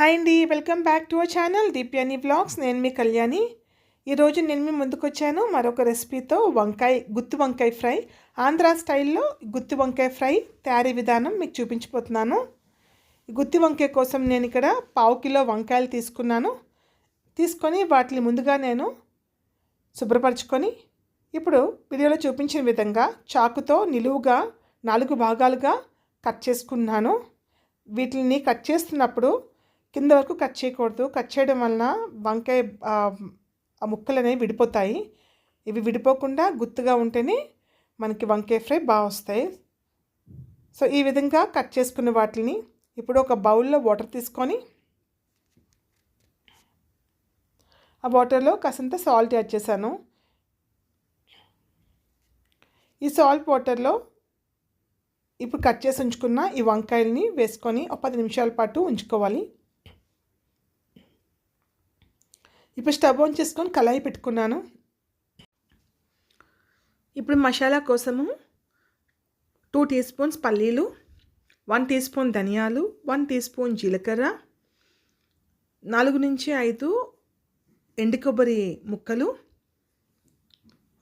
Hi అండి, welcome back to our channel Deepyani vlogs. నేను మీ కళ్యాణి. ఈరోజు నేను మీ ముందుకు వచ్చాను మరొక రెసిపీతో. గుత్తి వంకాయ ఫ్రై, ఆంధ్ర స్టైల్లో గుత్తి వంకాయ ఫ్రై తయారీ విధానం మీకు చూపించిపోతున్నాను. గుత్తి వంకాయ కోసం నేను ఇక్కడ 1/2 కిలో వంకాయలు తీసుకొని వాటిని ముందుగా నేను శుభ్రపరచుకొని ఇప్పుడు వీడియోలో చూపించిన విధంగా చాకుతో నిలువుగా 4 భాగాలుగా కట్ చేసుకున్నాను. వీటిని కట్ చేస్తున్నప్పుడు కింద వరకు కట్ చేయకూడదు. కట్ చేయడం వలన వంకాయ ఆ ముక్కలు అనేవి విడిపోతాయి. ఇవి విడిపోకుండా గుత్తుగా ఉంటేనే మనకి వంకాయ ఫ్రై బాగా వస్తాయి. సో ఈ విధంగా కట్ చేసుకున్న వాటిని ఇప్పుడు ఒక బౌల్లో వాటర్ తీసుకొని ఆ వాటర్లో కాసంత సాల్ట్ యాడ్ చేశాను. ఈ సాల్ట్ వాటర్లో ఇప్పుడు కట్ చేసి ఉంచుకున్న ఈ వంకాయల్ని వేసుకొని ఒక 10 నిమిషాల పాటు ఉంచుకోవాలి. ఇప్పుడు స్టవ్ ఆన్ చేసుకొని కళాయి పెట్టుకున్నాను. ఇప్పుడు మసాలా కోసము 2 టీ స్పూన్స్ పల్లీలు, 1 టీ స్పూన్ ధనియాలు, 1 టీ స్పూన్ జీలకర్ర, 4 నుంచి 5 ఎండు కొబ్బరి ముక్కలు,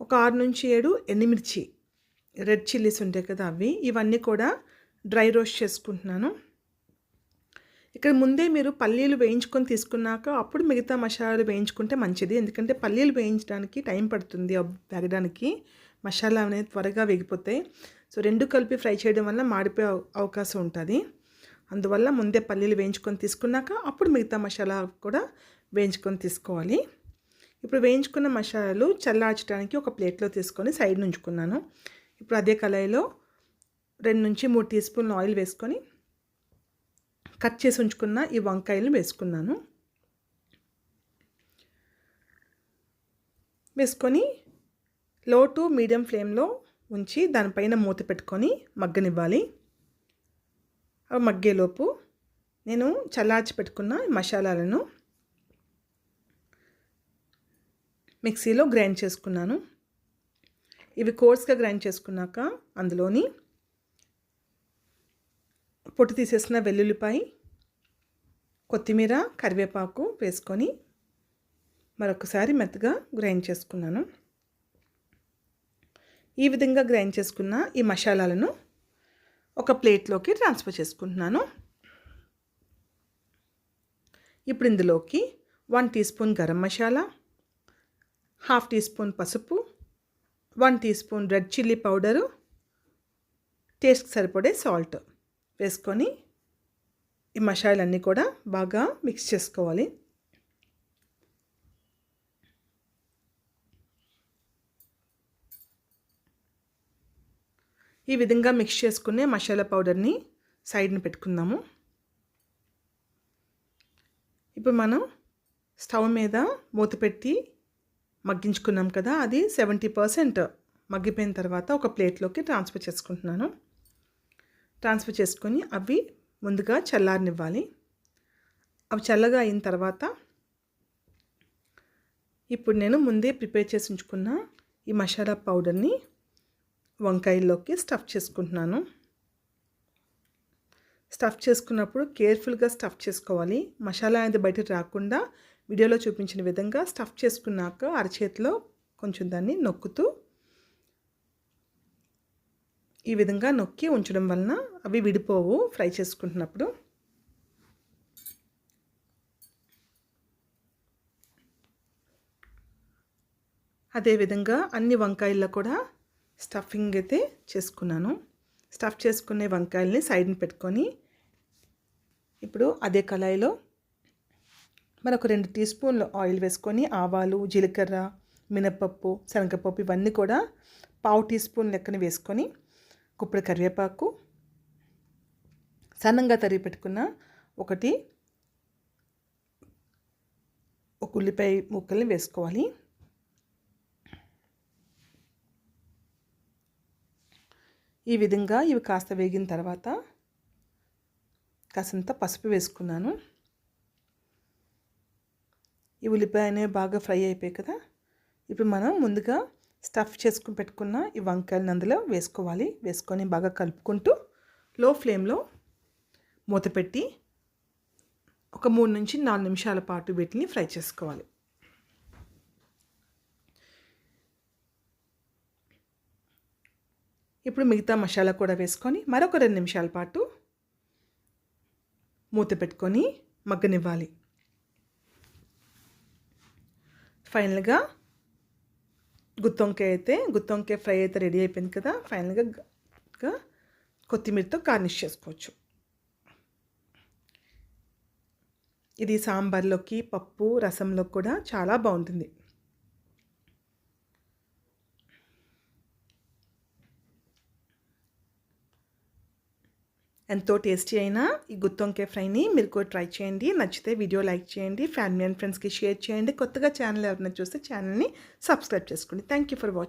ఒక 6 నుంచి 7 ఎండుమిర్చి, రెడ్ చిల్లీస్ ఉంటాయి కదా అవి, ఇవన్నీ కూడా డ్రై రోస్ట్ చేసుకుంటున్నాను. ఇక్కడ ముందే మీరు పల్లీలు వేయించుకొని తీసుకున్నాక అప్పుడు మిగతా మసాలాలు వేయించుకుంటే మంచిది. ఎందుకంటే పల్లీలు వేయించడానికి టైం పడుతుంది వేగడానికి. మసాలా అనేది త్వరగా వేగిపోతాయి. సో 2 కలిపి ఫ్రై చేయడం వల్ల మాడిపోయే అవకాశం ఉంటుంది. అందువల్ల ముందే పల్లీలు వేయించుకొని తీసుకున్నాక అప్పుడు మిగతా మసాలా కూడా వేయించుకొని తీసుకోవాలి. ఇప్పుడు వేయించుకున్న మసాలాలు చల్లార్చడానికి ఒక ప్లేట్లో తీసుకొని సైడ్ ఉంచుకున్నాను. ఇప్పుడు అదే కళాయిలో 2 నుంచి 3 టీ స్పూన్లు ఆయిల్ వేసుకొని కట్ చేసి ఉంచుకున్న ఈ వంకాయలను వేసుకొని లో టు మీడియం ఫ్లేమ్లో ఉంచి దానిపైన మూత పెట్టుకొని మగ్గనివ్వాలి. అవి మగ్గేలోపు నేను చల్లార్చి పెట్టుకున్న మసాలాలను మిక్సీలో గ్రైండ్ చేసుకున్నాను. ఇవి కోర్స్గా గ్రైండ్ చేసుకున్నాక అందులోని పొట్టు తీసేసిన వెల్లుల్లిపాయ, కొత్తిమీర, కరివేపాకు వేసుకొని మరొకసారి మెత్తగా గ్రైండ్ చేసుకున్నాను. ఈ విధంగా గ్రైండ్ చేసుకున్న ఈ మసాలాలను ఒక ప్లేట్లోకి ట్రాన్స్ఫర్ చేసుకుంటున్నాను. ఇప్పుడు ఇందులోకి 1 teaspoon garam masala, 1/2 teaspoon పసుపు, 1 teaspoon red chilli powder, టేస్ట్కి సరిపడే సాల్ట్ వేసుకొని ఈ మసాలాలన్నీ కూడా బాగా మిక్స్ చేసుకోవాలి. ఈ విధంగా మిక్స్ చేసుకునే మసాలా పౌడర్ని సైడ్ని పెట్టుకుందాము. ఇప్పుడు మనం స్టవ్ మీద మూత పెట్టి మగ్గించుకున్నాం కదా, అది 70% మగ్గిపోయిన తర్వాత ఒక ప్లేట్లోకి ట్రాన్స్ఫర్ చేసుకుంటున్నాను. ట్రాన్స్ఫర్ చేసుకొని అవి ముందుగా చల్లారనివ్వాలి. అవి చల్లగా అయిన తర్వాత ఇప్పుడు నేను ముందే ప్రిపేర్ చేసి ఉంచుకున్న ఈ మసాలా పౌడర్ని వంకాయల్లోకి స్టఫ్ చేసుకుంటున్నాను. స్టఫ్ చేసుకున్నప్పుడు కేర్ఫుల్గా స్టఫ్ చేసుకోవాలి. మసాలా అనేది బయటకు రాకుండా వీడియోలో చూపించిన విధంగా స్టఫ్ చేసుకున్నాక అరచేతిలో కొంచెం దాన్ని నొక్కుతూ ఈ విధంగా నొక్కి ఉంచడం వలన అవి విడిపోవు ఫ్రై చేసుకుంటున్నప్పుడు. అదేవిధంగా అన్ని వంకాయల్లో కూడా స్టఫింగ్ అయితే చేసుకున్నాను. స్టఫ్ చేసుకునే వంకాయల్ని సైడ్ని పెట్టుకొని ఇప్పుడు అదే కళాయిలో మరొక 2 టీ స్పూన్లు ఆయిల్ వేసుకొని ఆవాలు, జీలకర్ర, మినపప్పు, శనగపప్పు ఇవన్నీ కూడా 1/2 టీ స్పూన్ లెక్కన వేసుకొని గుప్పెడు కరివేపాకు, సన్నంగా తరిగి పెట్టుకున్న ఒక ఉల్లిపాయ ముక్కల్ని వేసుకోవాలి. ఈ విధంగా ఇవి కాస్త వేగిన తర్వాత కాసంత పసుపు వేసుకున్నాను. ఈ ఉల్లిపాయ అనేవి బాగా ఫ్రై అయిపోయాయి కదా, ఇప్పుడు మనం ముందుగా స్టఫ్ చేసుకుని పెట్టుకున్న ఈ వంకాయలను అందులో వేసుకోవాలి. వేసుకొని బాగా కలుపుకుంటూ లో ఫ్లేమ్లో మూత పెట్టి ఒక 3 నుంచి 4 నిమిషాల పాటు వీటిని ఫ్రై చేసుకోవాలి. ఇప్పుడు మిగతా మసాలా కూడా వేసుకొని మరొక 2 నిమిషాల పాటు మూత పెట్టుకొని మగ్గనివ్వాలి. ఫైనల్గా గుత్తొంకాయ ఫ్రై అయితే రెడీ అయిపోయింది కదా. ఫైనల్గా కొత్తిమీరతో గార్నిష్ చేసుకోవచ్చు. ఇది సాంబార్లోకి, పప్పు, రసంలో కూడా చాలా బాగుంటుంది. ఎంతో టేస్టీ అయిన ఈ గుత్తొంకాయ ఫ్రైని మీరు కూడా ట్రై చేయండి. నచ్చితే వీడియో లైక్ చేయండి, ఫ్యామిలీ అండ్ ఫ్రెండ్స్కి షేర్ చేయండి. కొత్తగా ఛానల్ ఎవరైనా చూస్తే ఛానల్ని సబ్స్క్రైబ్ చేసుకోండి. Thank you for watching.